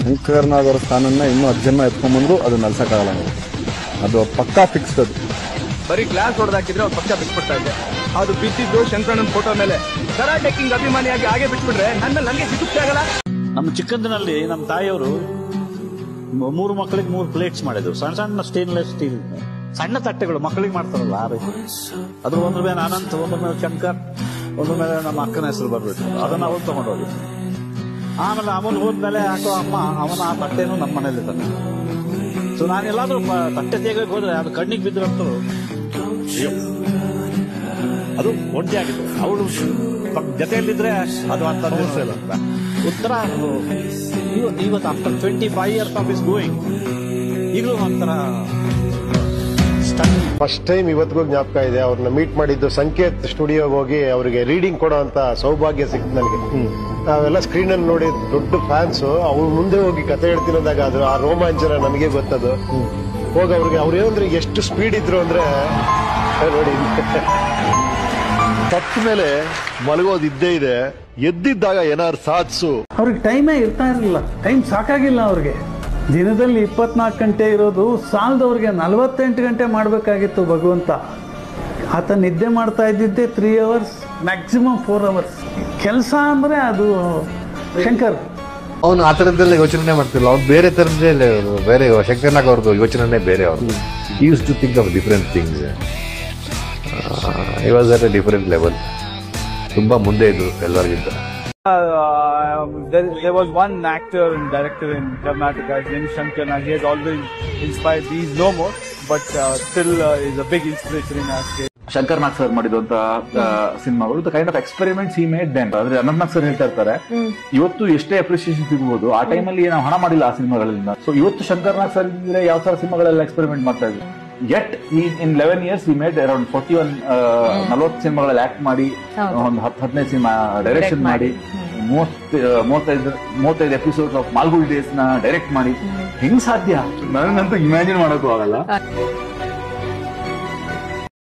ಶಂಕರ್ ನಾಗ್ ಅವರ ಸ್ಥಾನನ್ನ ಇನ್ನೂ 10 ಜನ ಎತ್ಕೊಂಡ್ಬಂದ್ರು ಅದು ನಲ್ಸಕ್ಕಾಗಲ್ಲ ನಾವು. ಅದು ಪಕ್ಕಾ ಫಿಕ್ಸ್ಡ್. ಅದು ಬರೀ ಗ್ಲಾಸ್ ಹೊಡೆದಾಕಿದ್ರೆ ಅವ್ರು ಪಕ್ಕ ಬಿಟ್ಬಿಡ್ತಾ ಇದ್ದೆ. ಅದು ಬಿದ್ದಿದ್ದು ಶಂಕರಣ್ಣನ ಫೋಟೋ ಮೇಲೆ. ಕರಾಟೆ ಕಿಂಗ್ ಅಭಿಮಾನಿಯಾಗಿ ಹಾಗೆ ಬಿಟ್ಬಿಟ್ರೆ ನನ್ನ ನನಗೆ ಸಿಗುತ್ತೆ ಆಗಲ್ಲ. ನಮ್ಮ ಚಿಕ್ಕಂದಿನಲ್ಲಿ ನಮ್ಮ ತಾಯಿಯವರು 3 ಮಕ್ಕಳಿಗೆ 3 ಪ್ಲೇಟ್ಸ್ ಮಾಡಿದ್ರು. ಸಣ್ಣ ಸಣ್ಣ ಸ್ಟೇನ್ಲೆಸ್ ಸ್ಟೀಲ್ ಸಣ್ಣ ತಟ್ಟೆಗಳು ಮಕ್ಕಳಿಗೆ ಮಾಡ್ತಾರಲ್ಲ ಆ ರೀತಿ. ಅದ್ರ ಒಂದ್ರ ಮೇಲೆ ಅನಂತ್, ಒಂದ್ರ ಮೇಲೆ ಶಂಕರ್, ಒಂದ್ರ ಮೇಲೆ ನಮ್ಮ ಅಕ್ಕನ ಹೆಸರು ಬರ್ಬಿಟ್ಟು ಅದನ್ನ ಅವ್ರು ತಗೊಂಡೋಗಿ. ಆಮೇಲೆ ಅವನು ಹೋದ್ಮೇಲೆ ಹಾಕೋ ಅಮ್ಮ ಅವನ ಆ ತಟ್ಟೆನೂ ನಮ್ಮ ಮನೇಲಿ ತಂದ. ಸೊ ನಾನೆಲ್ಲಾದ್ರೂ ತಟ್ಟೆ ತೆಗೆಯಕ್ಕೆ ಹೋದ್ರೆ ಅದು ಕಣ್ಣಿಗೆ ಬಿದ್ರಂತೂ ಅದು ಒಂಟಿ ಆಗಿತ್ತು. ಅವಳು ಜೊತೆಯಲ್ಲಿದ್ರೆ ಅದು ಅಂತ ಉತ್ತರ ಇವತ್ತು after 25 years of is going ಈಗಲೂ ಒಂಥರ ಫಸ್ಟ್ ಟೈಮ್ ಇವತ್ತಿಗೂ ಜ್ಞಾಪಕ ಇದೆ. ಅವ್ರನ್ನ ಮೀಟ್ ಮಾಡಿದ್ದು ಸಂಕೇತ್ ಸ್ಟುಡಿಯೋಗೆ ಹೋಗಿ ಅವರಿಗೆ ರೀಡಿಂಗ್ ಕೊಡೋ ಅಂತ ಸೌಭಾಗ್ಯ ಸಿಕ್ತು ನನಗೆ. ನಾವೆಲ್ಲ ಸ್ಕ್ರೀನ್ ಅಲ್ಲಿ ನೋಡಿ ದೊಡ್ಡ ಫ್ಯಾನ್ಸ್. ಅವ್ರ ಮುಂದೆ ಹೋಗಿ ಕತೆ ಹೇಳ್ತಿರೋದಾಗ ಅದು ಆ ರೋಮಾಂಚನ ನನಗೆ ಗೊತ್ತದು. ಹೋಗಿ ಅವ್ರಿಗೆ ಅವ್ರೇನಂದ್ರೆ ಎಷ್ಟು ಸ್ಪೀಡ್ ಇದ್ರು ಅಂದ್ರೆ ನೋಡಿ. ಸತ್ತ ಮೇಲೆ ಮಲಗೋದು ಇದ್ದೇ ಇದೆ, ಎದ್ದಿದ್ದಾಗ ಏನಾದ್ರು ಸಾಧಿಸು. ಅವ್ರಿಗೆ ಟೈಮೇ ಇರ್ತಾ ಇರಲಿಲ್ಲ. ಟೈಮ್ ಸಾಕಾಗಿಲ್ಲ ಅವ್ರಿಗೆ. ದಿನದಲ್ಲಿ 24 ಗಂಟೆ ಇರೋದು ಸಾಲದವ್ರಿಗೆ 48 ಗಂಟೆ ಮಾಡಬೇಕಾಗಿತ್ತು ಭಗವಂತ. ಆತ ನಿದ್ದೆ ಮಾಡ್ತಾ ಇದ್ದಿದ್ದೆ 3 hours, ಮ್ಯಾಕ್ಸಿಮಮ್ 4 hours. ಕೆಲಸ ಅಂದ್ರೆ ಅದು ಶಂಕರ್. ಅವನು ಆ ಥರದ್ದೆಲ್ಲ ಯೋಚನೆ ಮಾಡ್ತಿಲ್ಲ. ಅವ್ನು ಬೇರೆ ಥರದ್ದೇ, ಬೇರೆ ಶಂಕರ್ನಾಗ್ ಅವ್ರದ್ದು ಯೋಚನೆ ಬೇರೆ. ಅವ್ರದ್ದು use to think of different things. He was at a different level. ತುಂಬಾ ಮುಂದೆ ಇದ್ರು ಎಲ್ಲರಿಗಿಂತ. There was one actor and director in Karnataka, his name is Shankar Nag. He has always inspired. He is no more, but still is a big inspiration in our state. Shankar Nag sir ಮಾಡಿರುವಂತ ಸಿನಿಮಾಗಳು the kind of experiments he made then. ಆದ್ರೆ ಅನಂತ್ ನಾಗ್ sir ಹೇಳ್ತಾ ಇರ್ತಾರೆ, ಇವತ್ತು ಎಷ್ಟೇ appreciation ಸಿಗಬಹುದು, ಆ ಟೈಮಲ್ಲಿ ನಾವು ಹಣ ಮಾಡಿಲ್ಲ ಆ ಸಿನಿಮಾಗಳಿಂದ. ಸೊ ಇವತ್ತು ಶಂಕರ್ ನಾಗ್ ಸರ್ ಇದ್ರೆ ಯಾವ ತರ ಸಿನಿಮಾಗಳೆಲ್ಲ ಎಕ್ಸ್ಪೆರಿಮೆಂಟ್ ಮಾಡ್ತಾ ಇದ್ವಿ. Yet in 11 years he made around 40 ಸಿನಿಮಾಗಳಲ್ಲಿ ಆಕ್ಟ್ ಮಾಡಿ, ಒಂದು 15 ಸಿನಿಮಾ ಡೈರೆಕ್ಷನ್ ಮಾಡಿ, 35 ಎಪಿಸೋಡ್ಸ್ ಆಫ್ ಮಾಲ್ಗುಡಿ ಡೇಸ್ ನ ಡೈರೆಕ್ಟ್ ಮಾಡಿ. ಹೆಂಗ್ ಸಾಧ್ಯ? ನನಗಂತೂ ಇಮ್ಯಾಜಿನ್ ಮಾಡೋಕ್ಕೂ ಆಗಲ್ಲ.